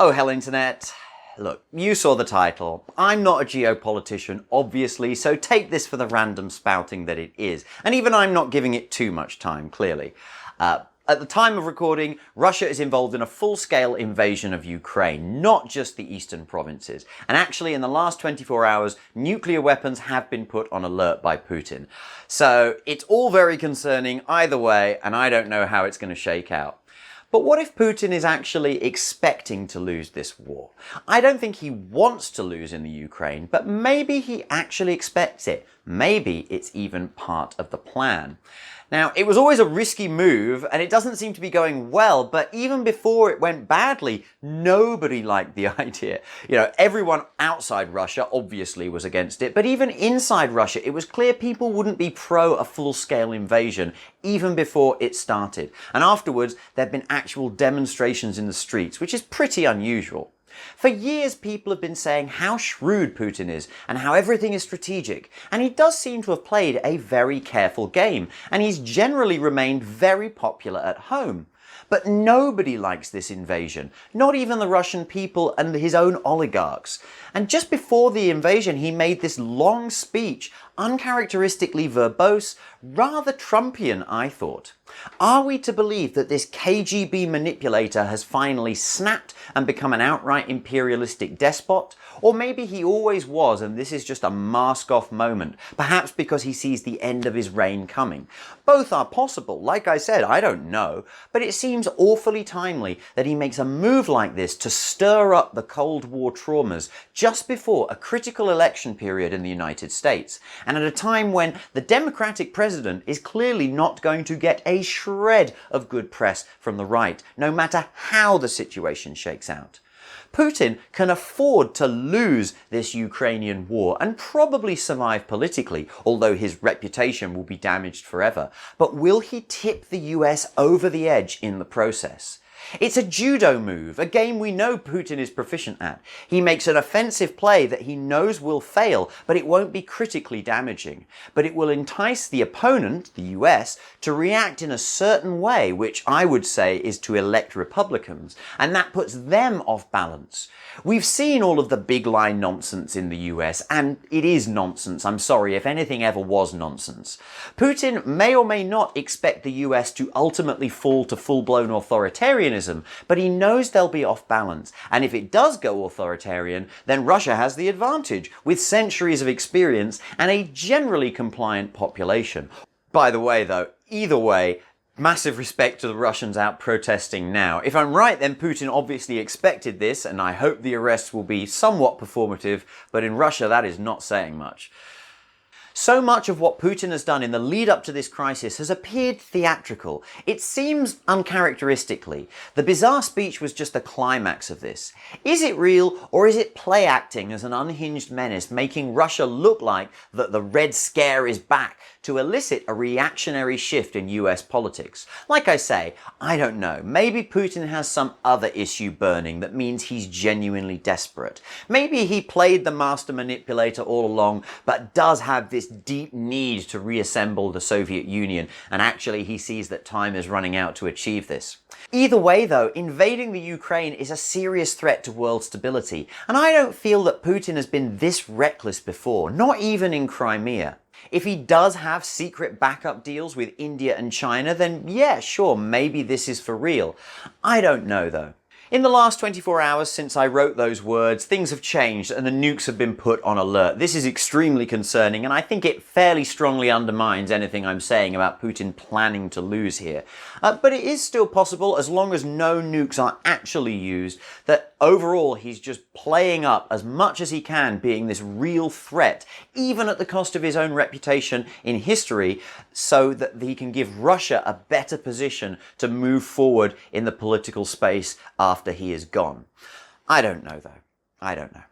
Oh, hell, Internet. Look, you saw the title. I'm not a geopolitician, obviously, so take this for the random spouting that it is. And even I'm not giving it too much time, clearly. At the time of recording, Russia is involved in a full-scale invasion of Ukraine, not just the eastern provinces. And actually, in the last 24 hours, nuclear weapons have been put on alert by Putin. So it's all very concerning either way, and I don't know how it's going to shake out. But what if Putin is actually expecting to lose this war? I don't think he wants to lose in the Ukraine, but maybe he actually expects it. Maybe it's even part of the plan. Now, it was always a risky move, and it doesn't seem to be going well, but even before it went badly, nobody liked the idea. Everyone outside Russia obviously was against it, but even inside Russia, it was clear people wouldn't be pro a full-scale invasion, even before it started. And afterwards, there'd been actual demonstrations in the streets, which is pretty unusual. For years, people have been saying how shrewd Putin is and how everything is strategic, and he does seem to have played a very careful game, and he's generally remained very popular at home. But nobody likes this invasion, not even the Russian people and his own oligarchs. And just before the invasion, he made this long speech, uncharacteristically verbose, rather Trumpian, I thought. Are we to believe that this KGB manipulator has finally snapped and become an outright imperialistic despot? Or maybe he always was and this is just a mask-off moment, perhaps because he sees the end of his reign coming. Both are possible. Like I said, I don't know, but it seems awfully timely that he makes a move like this to stir up the Cold War traumas just before a critical election period in the United States, and at a time when the Democratic president is clearly not going to get a shred of good press from the right, no matter how the situation shakes out. Putin can afford to lose this Ukrainian war and probably survive politically, although his reputation will be damaged forever. But will he tip the US over the edge in the process? It's a judo move, a game we know Putin is proficient at. He makes an offensive play that he knows will fail, but it won't be critically damaging. But it will entice the opponent, the US, to react in a certain way, which I would say is to elect Republicans, and that puts them off balance. We've seen all of the big line nonsense in the US, and it is nonsense. I'm sorry, if anything ever was nonsense. Putin may or may not expect the US to ultimately fall to full-blown authoritarianism, but he knows they'll be off balance, and if it does go authoritarian, then Russia has the advantage, with centuries of experience and a generally compliant population. By the way though, either way, massive respect to the Russians out protesting now. If I'm right, then Putin obviously expected this, and I hope the arrests will be somewhat performative, but in Russia that is not saying much. So much of what Putin has done in the lead up to this crisis has appeared theatrical. It seems uncharacteristically. The bizarre speech was just the climax of this. Is it real, or is it play acting as an unhinged menace, making Russia look like that the Red Scare is back to elicit a reactionary shift in US politics? Like I say, I don't know. Maybe Putin has some other issue burning that means he's genuinely desperate. Maybe he played the master manipulator all along, but does have this deep need to reassemble the Soviet Union, and actually he sees that time is running out to achieve this. Either way though, invading the Ukraine is a serious threat to world stability, and I don't feel that Putin has been this reckless before, not even in Crimea. If he does have secret backup deals with India and China, then yeah, sure, maybe this is for real. I don't know though. In the last 24 hours since I wrote those words, things have changed and the nukes have been put on alert. This is extremely concerning, and I think it fairly strongly undermines anything I'm saying about Putin planning to lose here. But it is still possible, as long as no nukes are actually used, that overall he's just playing up as much as he can being this real threat, even at the cost of his own reputation in history, so that he can give Russia a better position to move forward in the political space after he is gone. I don't know though. I don't know.